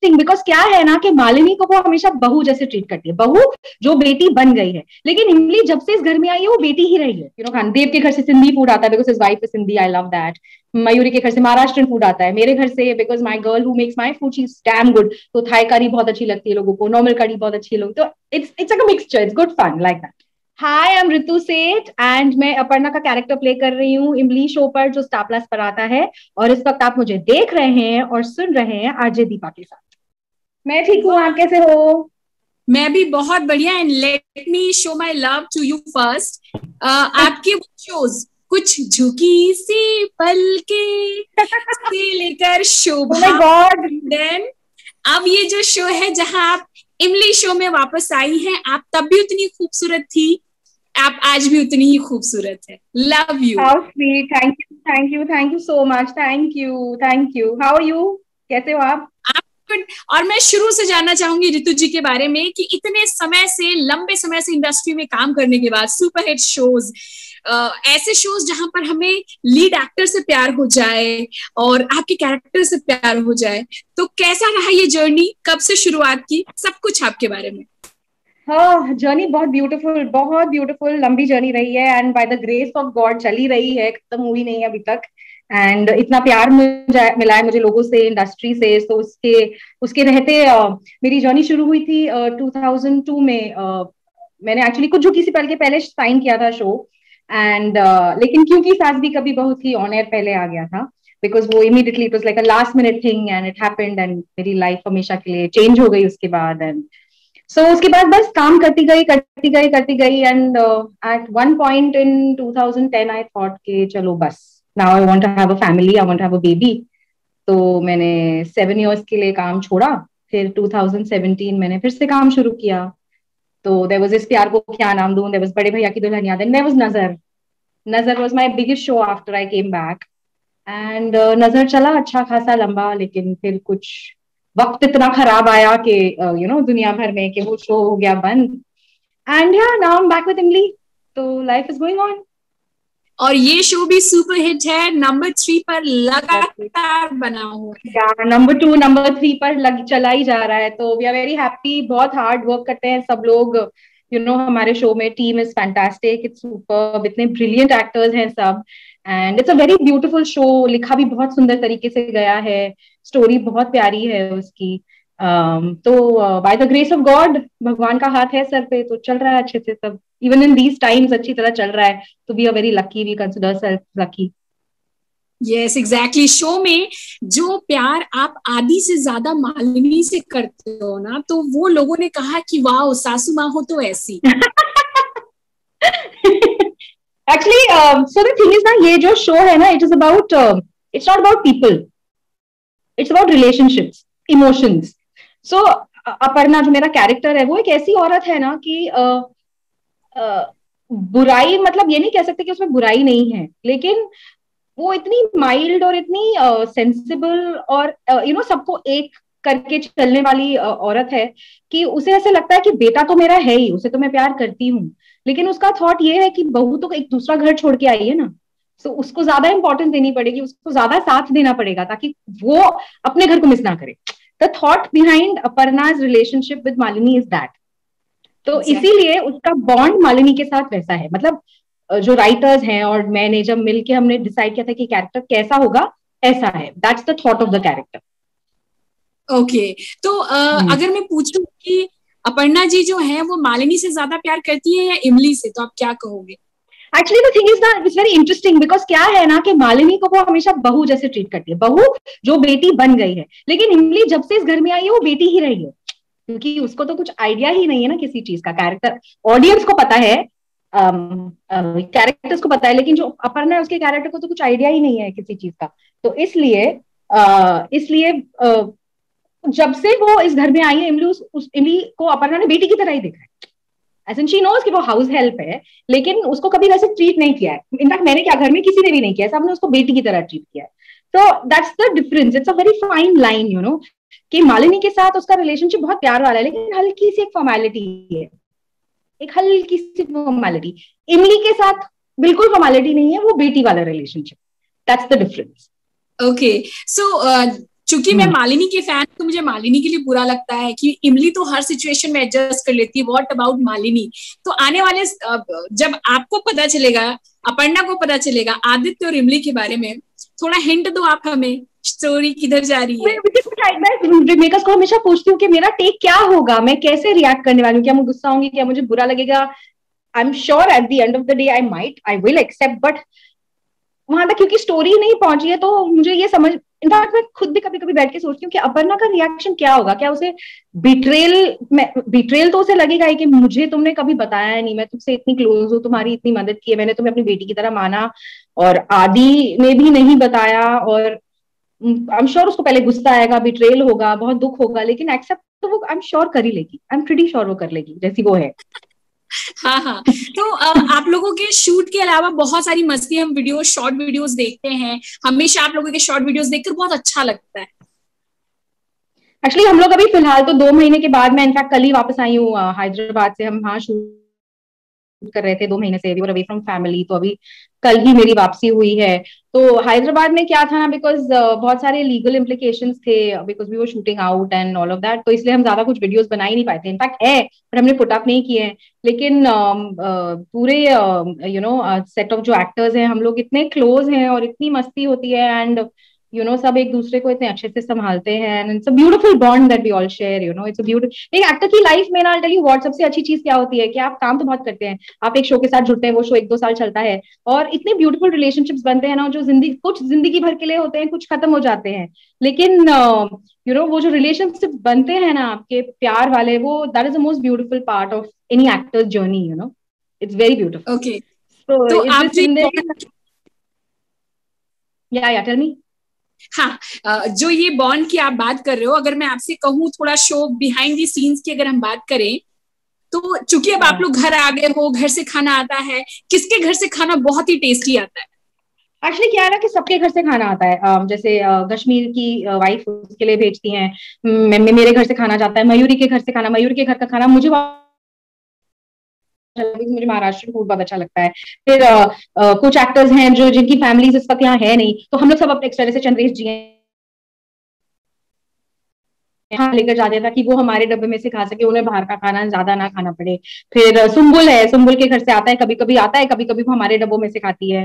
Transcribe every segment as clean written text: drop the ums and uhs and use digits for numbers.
Interesting because क्या है ना कि मालिनी को वो हमेशा बहू जैसे ट्रीट करती है, बहू जो बेटी बन गई है। लेकिन इमली जब से इस घर में आई है वो बेटी ही रही है। खानदेव के घर से सिंधी फूड आता है because his wife is Sindhi, I love that. Mayuri के घर से महाराष्ट्रन फूड आता है, मेरे घर से because my girl who makes my food she is damn good, तो थाई करी बहुत अच्छी लगती है लोगों को, नॉर्मल करी बहुत अच्छी है लोगों, तो it's like a mixture, it's good fun like that. Hi, I am Ritu Seth and मैं अपर्णा का कैरेक्टर प्ले कर रही हूँ इमली शो पर जो स्टार प्लस पर आता है। और इस वक्त आप मुझे देख रहे हैं और सुन रहे हैं आरजे दीपा के साथ। मैं ठीक हूँ, आप कैसे हो? मैं भी बहुत बढ़िया। And let me show my love to you first. आपके शोज कुछ झुकी सी पलके से लेकर Oh my Shobha, God! Then अब ये जो शो है जहां आप इमली शो में वापस आई हैं, आप तब भी उतनी खूबसूरत थी, आप आज भी उतनी ही खूबसूरत है। Love you. How sweet! Thank you, thank you, thank you so much. Thank you, thank you. How are you? कैसे हो आप? और मैं शुरू से जानना चाहूंगी ऋतु जी के बारे में कि इतने समय से, लंबे समय से इंडस्ट्री में काम करने के बाद सुपरहिट शोज, ऐसे शोज जहां पर हमें लीड एक्टर से प्यार हो जाए और आपके कैरेक्टर से प्यार हो जाए, तो कैसा रहा ये जर्नी? कब से शुरुआत की? सब कुछ आपके बारे में। हाँ, जर्नी बहुत ब्यूटीफुल लंबी जर्नी रही है and by the grace of God चली रही है, खत्म हुई नहीं है अभी तक। एंड इतना प्यार मिला है मुझे लोगों से, इंडस्ट्री से, तो उसके उसके रहते मेरी जर्नी शुरू हुई थी 2002 में। मैंने एक्चुअली कुछ जो किसी पहले साइन किया था शो एंड लेकिन क्योंकि सास भी कभी बहू थी ऑन एयर पहले आ गया था बिकॉज वो immediately it was like a last minute thing and it happened and मेरी लाइफ हमेशा के लिए चेंज हो गई उसके बाद। एंड उसके बाद बस काम करती गई and at one point in 2010 I thought कि चलो बस, now I want to have a family, I want to have a baby. तो मैंने 7 years के लिए काम छोड़ा, फिर 2017 मैंने फिर से काम शुरू किया। तो देयर वाज इस प्यार को क्या नाम दूं, देयर वाज बड़े भैया की दुल्हनिया, देन देयर वाज नजर। नजर was my biggest show after I came back and नजर चला अच्छा खासा लंबा, लेकिन फिर कुछ वक्त इतना खराब आया कि दुनिया भर में कि वो शो हो गया बंद। एंड या now I am back with इमली, तो लाइफ इज गोइंग ऑन। और ये शो भी सुपर हिट है, नंबर 3 पर लगातार बना हुआ है। या नंबर 2 नंबर 3 पर चला ही जा रहा है, तो वी आर वेरी हैप्पी। बहुत हार्ड वर्क करते हैं सब लोग, हमारे शो में team is fantastic, it's super, इतने ब्रिलियंट एक्टर्स हैं सब and it's a very beautiful show. लिखा भी बहुत सुंदर तरीके से गया है, स्टोरी बहुत प्यारी है उसकी। तो by the grace of God, भगवान का हाथ है सर पे, तो चल रहा है अच्छे से सब, इवन इन दीज टाइम्स अच्छी तरह चल रहा है। तो we are very lucky, we consider self lucky. Yes exactly. Show में जो प्यार आप आदि से ज्यादा मालिनी से करते हो ना, तो वो लोगों ने कहा कि वाह, सासू माँ हो तो ऐसी। Actually so the thing is ना, ये जो शो है ना, it is about, it's not about people, it's about relationships, emotions. So Aparna जो मेरा कैरेक्टर है वो एक ऐसी औरत है ना कि बुराई, मतलब ये नहीं कह सकते कि उसमें बुराई नहीं है, लेकिन वो इतनी माइल्ड और इतनी सेंसिबल और सबको एक करके चलने वाली औरत है कि उसे ऐसे लगता है कि बेटा तो मेरा है ही, उसे तो मैं प्यार करती हूँ, लेकिन उसका थॉट ये है कि बहू तो एक दूसरा घर छोड़ के आई है ना, तो उसको ज्यादा इंपॉर्टेंस देनी पड़ेगी, उसको ज्यादा साथ देना पड़ेगा ताकि वो अपने घर को मिस ना करे। The thought behind Aparna's relationship with Malini is that. तो इसीलिए उसका बॉन्ड मालिनी के साथ वैसा है, मतलब जो राइटर्स हैं और मैंने जब मिलके हमने डिसाइड किया था कि कैरेक्टर कैसा होगा, ऐसा है, that's the thought of the character. Okay, तो अगर मैं पूछूं कि अपर्णा जी जो है वो मालिनी से ज्यादा प्यार करती है या इमली से, तो आप क्या कहोगे? एक्चुअली द थिंग इज ना, इट्स वेरी इंटरेस्टिंग बिकॉज क्या है ना कि मालिनी को वो हमेशा बहू जैसे ट्रीट करती है, बहू जो बेटी बन गई है। लेकिन इमली जब से इस घर में आई है वो बेटी ही रही है, क्योंकि उसको तो कुछ आइडिया ही नहीं है ना किसी चीज का। कैरेक्टर ऑडियंस को पता है, कैरेक्टर्स को पता है, लेकिन जो अपर्णा है उसके कैरेक्टर को तो कुछ आइडिया ही नहीं है किसी चीज का। तो इसलिए जब से वो इस घर में आई है इमली, उस इमली को अपर्णा ने बेटी की तरह ही देखा है। एज शी नोज कि वो हाउस हेल्प है, लेकिन उसको कभी वैसे ट्रीट नहीं किया है। इनफैक्ट मैंने क्या, घर में किसी ने भी नहीं किया, सबने उसको बेटी की तरह ट्रीट किया है। तो that's the difference, it's a very fine line, कि मालिनी के साथ उसका रिलेशनशिप बहुत प्यार वाला है, लेकिन हल्की सी एक फॉर्मेलिटी है, एक हल्की सी फॉर्मेलिटी। इमली के साथ बिल्कुल फॉर्मेलिटी नहीं है, वो बेटी वाला relationship, that's the difference. Okay, so चूंकि मैं मालिनी के फैन, तो मुझे मालिनी के लिए बुरा लगता है कि इमली तो हर सिचुएशन में एडजस्ट कर लेती है, व्हाट अबाउट मालिनी। तो आने वाले जब आपको पता चलेगा, अपर्णा को पता चलेगा आदित्य और इमली के बारे में, थोड़ा हिंट दो आप हमें, स्टोरी किधर जा रही है। मैं मेकर्स को हमेशा पूछती हूँ कि मेरा टेक क्या होगा, मैं कैसे रिएक्ट करने वाली हूँ, क्या मैं गुस्सा होंगी, क्या मुझे बुरा लगेगा। I am sure at the end of the day I will accept, but वहां तक क्योंकि स्टोरी नहीं पहुंची है तो मुझे ये समझ, इनफैक्ट मैं खुद भी कभी कभी बैठ के सोचती हूँ कि अपर्णा का रिएक्शन क्या होगा, क्या उसे बिट्रेल तो उसे लगेगा ही कि मुझे तुमने कभी बताया नहीं, मैं तुमसे इतनी क्लोज हूँ, तुम्हारी इतनी मदद की है, मैंने तुम्हें अपनी बेटी की तरह माना, और आदि ने भी नहीं बताया, और आई एम श्योर उसको पहले गुस्सा आएगा, बिट्रेल होगा, बहुत दुख होगा, लेकिन एक्सेप्ट तो वो आई एम श्योर कर ही लेगी, आई एम प्रीटी श्योर वो कर लेगी जैसी वो है। हाँ हाँ। तो आप लोगों के शूट के अलावा बहुत सारी मस्ती, हम वीडियो, शॉर्ट वीडियोस देखते हैं, हमेशा आप लोगों के शॉर्ट वीडियोस देखकर बहुत अच्छा लगता है। एक्चुअली हम लोग अभी फिलहाल तो 2 महीने के बाद, मैं इनफैक्ट कल ही वापस आई हूँ हैदराबाद से, हम वहाँ शूट कर रहे थे 2 महीने से, we were away from family, तो अभी कल ही मेरी वापसी हुई है। तो हैदराबाद में क्या था ना, बिकॉज बहुत सारे लीगल इम्प्लीकेशंस थे, because we were shooting out and all of that, तो इसलिए हम ज्यादा कुछ वीडियोस बना ही नहीं पाए थे, इनफैक्ट है पर हमने पुट अप नहीं किए हैं। लेकिन पूरे सेट ऑफ जो एक्टर्स हैं, हम लोग इतने क्लोज हैं और इतनी मस्ती होती है, एंड सब एक दूसरे को इतने अच्छे से संभालते हैं, and it's a beautiful bond that we all share, it's a beautiful. एक एक्टर की लाइफ में ना, टेल यू व्हाट, सबसे अच्छी चीज क्या होती है कि आप काम तो बहुत करते हैं, आप एक शो के साथ जुड़ते हैं, वो शो 1-2 साल चलता है, और इतने ब्यूटीफुल रिलेशनशिप्स बनते हैं ना, जो कुछ जिंदगी भर के लिए होते हैं, कुछ खत्म हो जाते हैं, लेकिन वो जो रिलेशनशिप बनते हैं ना आपके प्यार वाले, वो that is the most beautiful part of any actors journey, it's very beautiful. Okay, तो आप या टेल मी। हाँ, जो ये बॉन्ड की आप बात कर रहे हो, अगर मैं आपसे कहूँ थोड़ा शो बिहाइंड दी सीन्स की अगर हम बात करें, तो चूंकि अब आप लोग घर आ गए हो, घर से खाना आता है, किसके घर से खाना बहुत ही टेस्टी आता है? एक्चुअली क्या है ना कि सबके घर से खाना आता है, जैसे कश्मीर की वाइफ उसके लिए भेजती हैं, मेरे घर से खाना जाता है, मयूरी के घर से खाना, मयूरी के घर का खाना मुझे महाराष्ट्र फूड बहुत अच्छा लगता है। फिर कुछ एक्टर्स हैं जो जिनकी फैमिलीज इस वक्त यहाँ है नहीं, तो हम लोग सब अपने एक्स्ट्रा, जैसे चंद्रेश जी हैं, यहाँ लेकर जाते हैं ताकि वो हमारे डब्बे में से खा सके, उन्हें बाहर का खाना ज्यादा ना खाना पड़े। फिर सुम्बुल है, सुम्बुल के घर से आता है, कभी कभी आता है, कभी कभी वो हमारे डब्बों में से खाती है।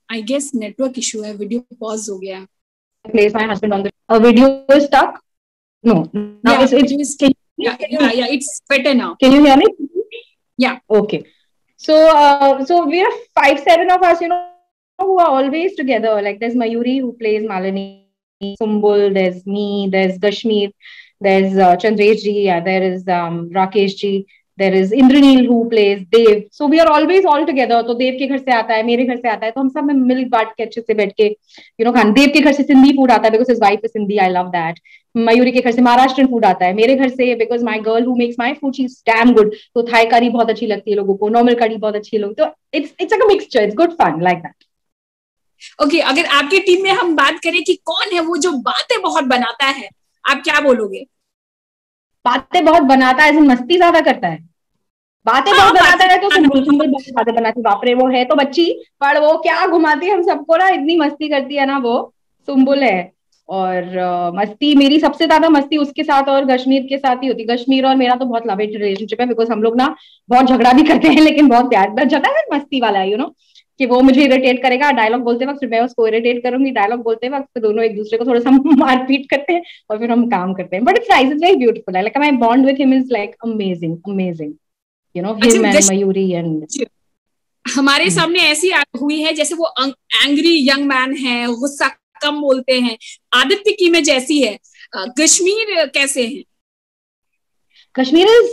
आई गेस नेटवर्क इशू है, वीडियो पॉज हो गया। Place my husband on the video is stuck. No, now yeah, it's better now. Can you hear me? Yeah. Okay. So we are 5-7 of us, who are always together. Like there's Mayuri who plays Malini, Sumbul, there's me, there's Kashmir, there's Chandresh ji, there is Rakesh ji, there is Indranil who plays Dev. So we are always all together. तो देव के घर से आता है, मेरे घर से आता है, तो हम सब में मिल बांट के अच्छे से बैठ के खाना। देव के घर से सिंधी फूड आता है because his wife is Sindhi, I love that. Mayuri के घर से महाराष्ट्रन फूड आता है, मेरे घर से because my girl who makes my food she is damn good, तो थाई करी बहुत अच्छी लगती है लोगों को, नॉर्मल करी बहुत अच्छी लोग, तो it's like a mixture, it's good fun like that. Okay, अगर आपकी टीम में हम बात करें कि कौन है वो जो बातें बहुत बनाता है, आप क्या बोलोगे? बातें बहुत बनाता है, मस्ती ज्यादा करता है, बातें बहुत बनाता है, तो सुंदर बहुत बातें बनाती, बाप रे वो है तो बच्ची, पर वो क्या घुमाती है हम सबको ना, इतनी मस्ती करती है ना वो, सुम्बुल है। और मस्ती, मेरी सबसे ज्यादा मस्ती उसके साथ और कश्मीर के साथ ही होती। कश्मीर और मेरा तो बहुत लव इट रिलेशनशिप है, बिकॉज हम लोग ना बहुत झगड़ा भी करते हैं, लेकिन बहुत प्यार झगड़ा है मस्ती वाला, कि वो मुझे इरिटेट करेगा डायलॉग बोलते वक्त, फिर मैं उसको इरिटेट करूंगी डायलॉग बोलते वक्त, फिर दोनों एक दूसरे को थोड़ा सा मारपीट करते हैं और फिर हम काम करते हैं। But it's nice, it's very beautiful, like my bond with him is like amazing amazing, him and Mayuri and हमारे सामने ऐसी हुई है जैसे वो एंग्री यंग मैन है, गुस्सा कम बोलते हैं, आदित्य की में जैसी है। कश्मीर कैसे हैं? Kashmir is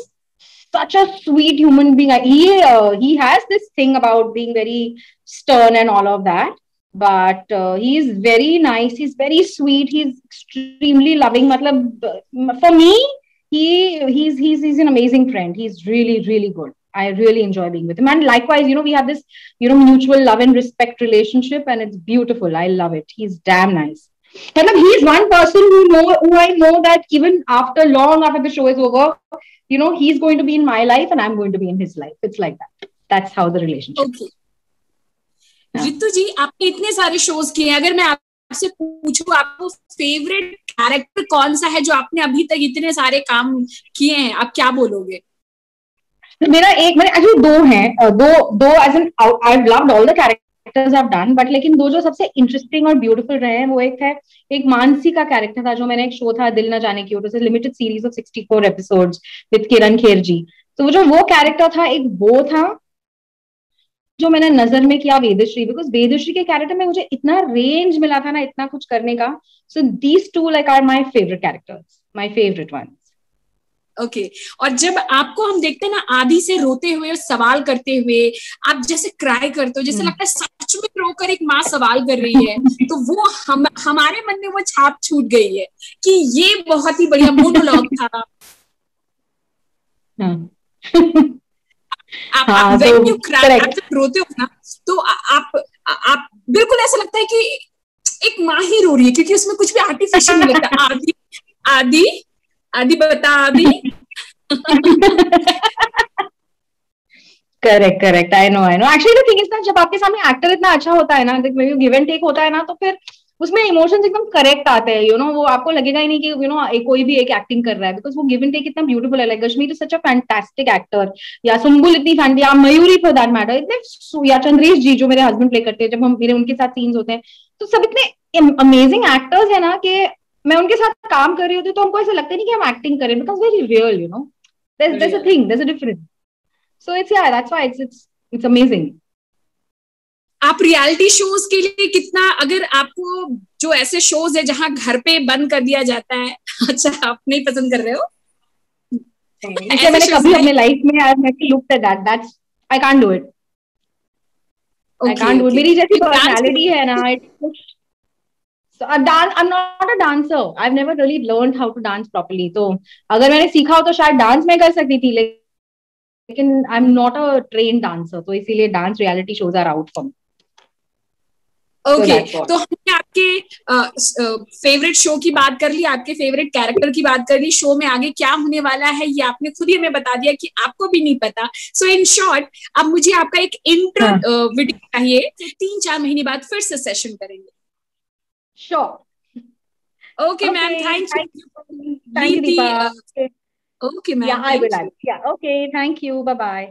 such a sweet human being. He has this thing about being very stern and all of that, but he is very nice. He's very sweet. He's extremely loving. Matlab, for me, he's an amazing friend. He's really, really good. I really enjoy being with him. And likewise, we have this, mutual love and respect relationship, and it's beautiful. I love it. He's damn nice. And he's one person who I know that even long after the show is over, he's going to be in my life and I'm going to be in his life. It's like that. That's how the relationship is. Ritu जी, आपने इतने सारे shows किए हैं, अगर मैं आपसे पूछूं आपको फेवरेट कैरेक्टर कौन सा है जो आपने अभी तक इतने सारे काम किए हैं, आप क्या बोलोगे? मेरा एक मैंने एक्चुअली दो हैं, दो दो as in I loved all the characters I have done, but लेकिन दो जो सबसे इंटरेस्टिंग और ब्यूटीफुल रहे हैं वो एक है, एक मानसी का कैरेक्टर था जो मैंने एक शो था दिल न जाने की, और limited series of 64 episodes with Kiran Kher ji. तो वो जो वो कैरेक्टर था, एक वो था जो मैंने नजर में किया वेदश्री, बिकॉज वेदश्री के कैरेक्टर में मुझे इतना रेंज मिला था ना, इतना कुछ करने का। So these two like are my favourite characters, my favourite one. Okay और जब आपको हम देखते हैं ना आदि से रोते हुए और सवाल करते हुए, आप जैसे क्राई करते हो, जैसे लगता है सच में रोकर एक माँ सवाल कर रही है, तो वो हमारे मन में वो छाप छूट गई है कि ये बहुत ही बढ़िया मोनोलॉग था। आप व्हेन यू क्राई, आप जब रोते हो ना, तो आप बिल्कुल ऐसा लगता है कि एक माँ ही रो रही है, क्योंकि उसमें कुछ भी आर्टिफिशियल नहीं लगता। आदि आदि आदि बता आदि। Correct correct, I know actually the thing is ना, जब आपके सामने एक्टर इतना अच्छा होता है ना, गिव एंड टेक होता है ना, तो फिर उसमें इमोशंस एकदम करेक्ट आते हैं, वो आपको लगेगा ही नहीं कि कोई भी एक एक्टिंग कर रहा है, बिकॉज वो गिव एंड टेक इतना ब्यूटीफुल है। Like Kashmir is such a fantastic actor, या सुम्बुल इतनी फैंटी, या मयूरी फॉर दैट मैटर इतने, या चंद्रेश जी जो मेरे हस्बैंड प्ले करते हैं, जब हम मेरे उनके साथ सीन्स होते हैं, तो सब इतने अमेजिंग एक्टर्स है ना कि मैं उनके साथ काम कर रही होती हूँ तो हमको ऐसा लगता नहीं कि हम एक्टिंग करें, because very real, there's a thing, there's a difference. So that's why it's amazing. आप रियलिटी शोज के लिए कितना, अगर आपको जो ऐसे शोज है जहां घर पे बंद कर दिया जाता है, अच्छा आप नहीं पसंद कर रहे हो? ऐसे मैंने कभी अपने लाइफ में I never looked at that's I can't do it. I can't do it, मेरी जैसी पर्सनालिटी है ना, So I'm not a dancer. I've never really learned how to dance properly. तो अगर मैंने सीखा हो तो शायद डांस में कर सकती थी, लेकिन I am not a trained dancer, तो इसीलिए dance reality shows are out for me. Okay तो हमने आपके फेवरेट शो की बात कर ली, आपके फेवरेट कैरेक्टर की बात कर ली, शो में आगे क्या होने वाला है ये आपने खुद ही हमें बता दिया कि आपको भी नहीं पता। सो इन शॉर्ट, अब मुझे आपका एक इंट्रो वीडियो चाहिए, 3-4 महीने बाद फिर से सेशन करेंगे। Sure. Okay ma'am, thank you Deepa. Okay ma'am, Yeah, I will. Yeah, okay, thank you, bye bye.